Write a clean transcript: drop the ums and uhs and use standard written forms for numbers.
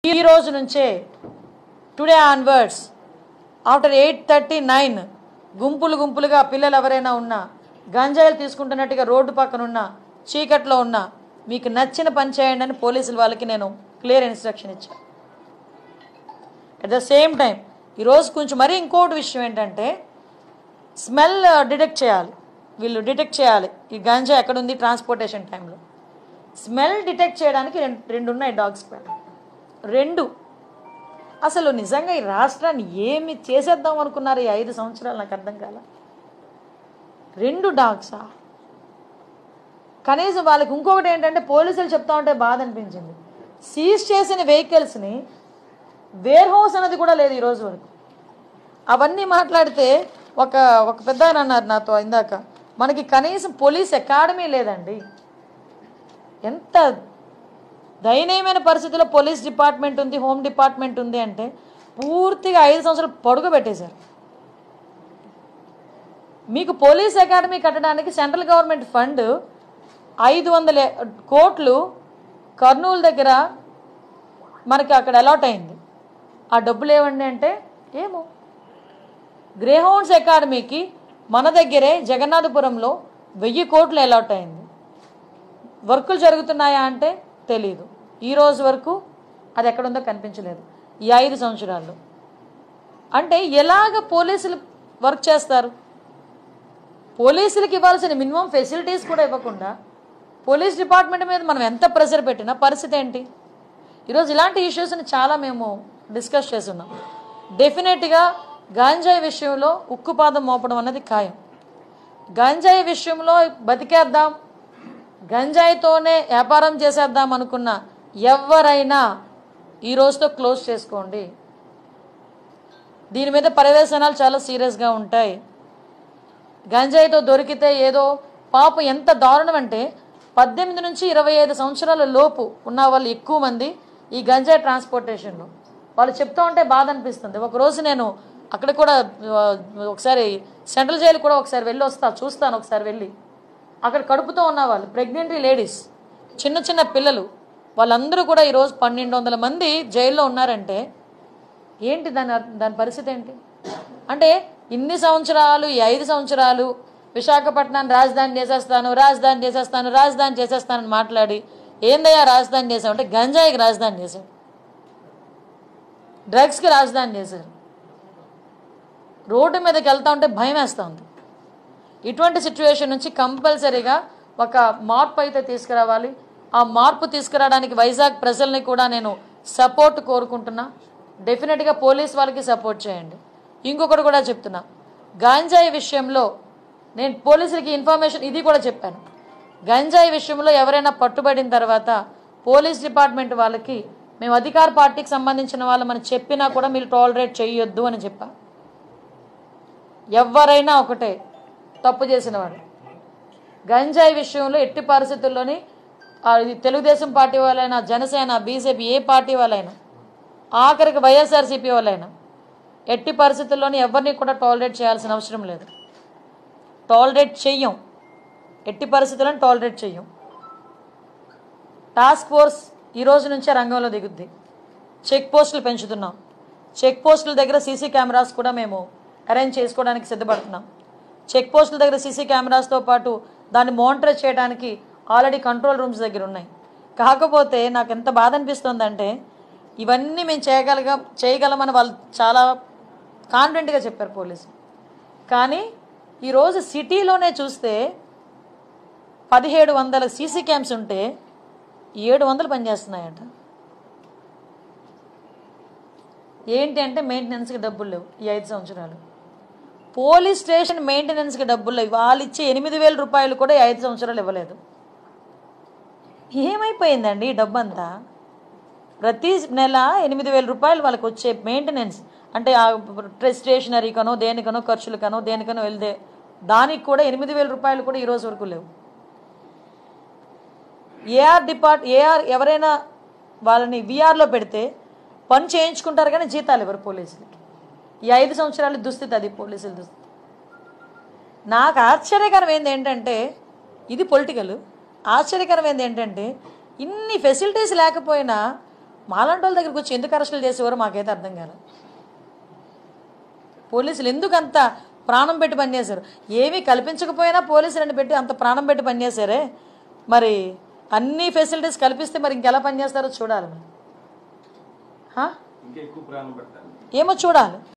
ఈ రోజు నుంచే టుడే ఆన్వర్డ్స్ ఆఫ్టర్ 8:39 గుంపులుగా పిల్లలు ఎవరైనా ఉన్నా గంజాయిలు తీసుకుంటున్నట్టుగా రోడ్డు పక్కన ఉన్న చీకట్లో ఉన్న మీకు నచ్చిన పని చేయండి అని పోలీసులు వాళ్ళకి నేను క్లియర్ ఇన్స్ట్రక్షన్ ఇచ్చాను. అట్ ద సేమ్ టైం ఈరోజు కొంచెం మరీ ఇంకోటి విషయం ఏంటంటే స్మెల్ డిటెక్ట్ చేయాలి. వీళ్ళు డిటెక్ట్ చేయాలి ఈ గంజా ఎక్కడుంది ట్రాన్స్పోర్టేషన్ టైంలో. స్మెల్ డిటెక్ట్ చేయడానికి రెండు ఉన్నాయి డాగ్స్ పైన. రెండు అసలు నిజంగా ఈ రాష్ట్రాన్ని ఏమి చేసేద్దాం అనుకున్నారు ఈ 5 సంవత్సరాలు నాకు అర్థం కాల. 2 డాగ్సా? కనీసం వాళ్ళకి ఇంకొకటి ఏంటంటే పోలీసులు చెప్తా ఉంటే బాధ అనిపించింది, సీజ్ చేసిన వెహికల్స్ని వేర్ హౌస్ అనేది కూడా లేదు ఈరోజు వరకు. అవన్నీ మాట్లాడితే ఒక పెద్ద ఆయన అన్నారు నాతో ఇందాక, మనకి కనీసం పోలీస్ అకాడమీ లేదండి. ఎంత దయనీయమైన పరిస్థితుల్లో పోలీస్ డిపార్ట్మెంట్ ఉంది, హోమ్ డిపార్ట్మెంట్ ఉంది అంటే పూర్తిగా 5 సంవత్సరాలు పొడుగు పెట్టేశారు. మీకు పోలీస్ అకాడమీ కట్టడానికి సెంట్రల్ గవర్నమెంట్ ఫండ్ 500 కోట్లు కర్నూలు దగ్గర మనకి అక్కడ అలాట్ అయింది. ఆ డబ్బులు ఏమండి అంటే ఏమో. గ్రేహౌండ్స్ అకాడమీకి మన దగ్గరే జగన్నాథపురంలో 1000 కోట్లు అలాట్ అయింది. వర్కులు జరుగుతున్నాయా అంటే తెలీదు. ఈ రోజు వరకు అది ఎక్కడుందో కనిపించలేదు ఈ 5 సంవత్సరాల్లో. అంటే ఎలాగ పోలీసులు వర్క్ చేస్తారు? పోలీసులకు ఇవ్వాల్సిన మినిమం ఫెసిలిటీస్ కూడా ఇవ్వకుండా పోలీస్ డిపార్ట్మెంట్ మీద మనం ఎంత ప్రెషర్ పెట్టినా పరిస్థితి ఏంటి? ఈరోజు ఇలాంటి ఇష్యూస్ని చాలా మేము డిస్కస్ చేస్తున్నాం. డెఫినెట్గా గంజాయి విషయంలో ఉక్కుపాదం మోపడం అన్నది ఖాయం. గంజాయి విషయంలో బతికేద్దాం, గంజాయితోనే వ్యాపారం చేసేద్దాం అనుకున్న ఎవరైనా ఈ రోజుతో క్లోజ్ చేసుకోండి. దీని మీద పర్యవేక్షణాలు చాలా సీరియస్గా ఉంటాయి. గంజాయితో దొరికితే ఏదో పాపం ఎంత దారుణం అంటే 18 నుంచి 25 సంవత్సరాల లోపు ఉన్న వాళ్ళు ఎక్కువ మంది ఈ గంజాయి ట్రాన్స్పోర్టేషన్లో. వాళ్ళు చెప్తూ ఉంటే బాధ అనిపిస్తుంది. ఒకరోజు నేను అక్కడ కూడా ఒకసారి సెంట్రల్ జైలు కూడా ఒకసారి వెళ్ళి చూస్తాను. ఒకసారి వెళ్ళి అక్కడ కడుపుతో ఉన్న వాళ్ళు ప్రెగ్నెంట్ లేడీస్, చిన్న పిల్లలు, వాళ్ళందరూ కూడా ఈరోజు 1200 మంది జైల్లో ఉన్నారంటే ఏంటి దాని పరిస్థితి ఏంటి? అంటే ఇన్ని సంవత్సరాలు, ఈ 5 సంవత్సరాలు విశాఖపట్నాన్ని రాజధాని చేసేస్తానని మాట్లాడి ఏందయ్యా రాజధాని చేశావు అంటే గంజాయికి రాజధాని చేశాడు, డ్రగ్స్కి రాజధాని చేశారు. రోడ్డు మీదకి వెళ్తా ఉంటే భయం వేస్తూ ఉంది. ఇటువంటి సిచ్యువేషన్ నుంచి కంపల్సరీగా ఒక మార్పు అయితే తీసుకురావాలి. ఆ మార్పు తీసుకురావడానికి వైజాగ్ ప్రజల్ని కూడా నేను సపోర్ట్ కోరుకుంటున్నా. డెఫినెట్గా పోలీస్ వాళ్ళకి సపోర్ట్ చేయండి. ఇంకొకటి కూడా చెప్తున్నా, గంజాయి విషయంలో నేను పోలీసులకి ఇన్ఫర్మేషన్ ఇది కూడా చెప్పాను. గంజాయి విషయంలో ఎవరైనా పట్టుబడిన తర్వాత పోలీస్ డిపార్ట్మెంట్ వాళ్ళకి మేము అధికార పార్టీకి సంబంధించిన వాళ్ళమని చెప్పినా కూడా మీరు టాలరేట్ చేయొద్దు అని చెప్పా. ఎవరైనా ఒకటే తప్పు చేసిన వాడు గంజాయి విషయంలో ఎట్టి పరిస్థితుల్లోని తెలుగుదేశం పార్టీ వాళ్ళైనా, జనసేన, బీజేపీ ఏ పార్టీ వాళ్ళైనా, ఆఖరికి వైఎస్ఆర్సీపీ వాళ్ళైనా ఎట్టి పరిస్థితుల్లోని ఎవరిని కూడా టాలరేట్ చేయాల్సిన అవసరం లేదు. టాలరేట్ చెయ్యం, ఎట్టి పరిస్థితులను టాలరేట్ చెయ్యం. టాస్క్ ఫోర్స్ ఈ రోజు నుంచే రంగంలో దిగుద్ది. చెక్ పోస్టులు పెంచుతున్నాం. చెక్ పోస్టుల దగ్గర సీసీ కెమెరాస్ కూడా మేము అరేంజ్ చేసుకోవడానికి సిద్ధపడుతున్నాం. చెక్ పోస్టుల దగ్గర సీసీ కెమెరాస్తో పాటు దాన్ని మానిటర్ చేయడానికి ఆల్రెడీ కంట్రోల్ రూమ్స్ దగ్గర ఉన్నాయి. కాకపోతే నాకు ఎంత బాధ అనిపిస్తుందంటే ఇవన్నీ మేము చేయగలమని వాళ్ళు చాలా కాన్ఫిడెంట్గా చెప్పారు పోలీసులు. కానీ ఈరోజు సిటీలోనే చూస్తే 1700 సీసీ క్యామ్స్ ఉంటే 700 పనిచేస్తున్నాయట. ఏంటి అంటే మెయింటెనెన్స్కి డబ్బులు లేవు. ఈ 5 సంవత్సరాలు పోలీస్ స్టేషన్ మెయింటెనెన్స్కి డబ్బులు లేవు. వాళ్ళు ఇచ్చే 8,000 రూపాయలు కూడా 5 సంవత్సరాలు ఇవ్వలేదు. ఏమైపోయిందండి ఈ డబ్బంతా? ప్రతి నెల 8,000 రూపాయలు వాళ్ళకి వచ్చే మెయింటెనెన్స్ అంటే స్టేషనరీకనో దేనికనో ఖర్చులకనో దేనికనో వెళ్తే దానికి కూడా 8,000 రూపాయలు కూడా ఈరోజు వరకు లేవు. ఏఆర్ ఎవరైనా వాళ్ళని విఆర్లో పెడితే పని చేయించుకుంటారు కానీ జీతాలు ఇవ్వరు పోలీసులకి. ఈ 5 సంవత్సరాల దుస్థితి అది పోలీసుల దుస్థితి. నాకు ఆశ్చర్యకరమైంది ఏంటంటే ఇది పొలిటికల్. ఆశ్చర్యకరమైంది ఏంటంటే ఇన్ని ఫెసిలిటీస్ లేకపోయినా మాలాంటి వాళ్ళ దగ్గరికి వచ్చి ఎందుకు అరెస్టులు చేసేవారో మాకైతే అర్థం కాలేదు. పోలీసులు ఎందుకు అంత ప్రాణం పెట్టి పనిచేశారు? ఏమీ కల్పించకపోయినా పోలీసులను పెట్టి అంత ప్రాణం పెట్టి పనిచేశారే. మరి అన్ని ఫెసిలిటీస్ కల్పిస్తే మరి ఇంకెలా పనిచేస్తారో చూడాలి. ఏమో చూడాలి.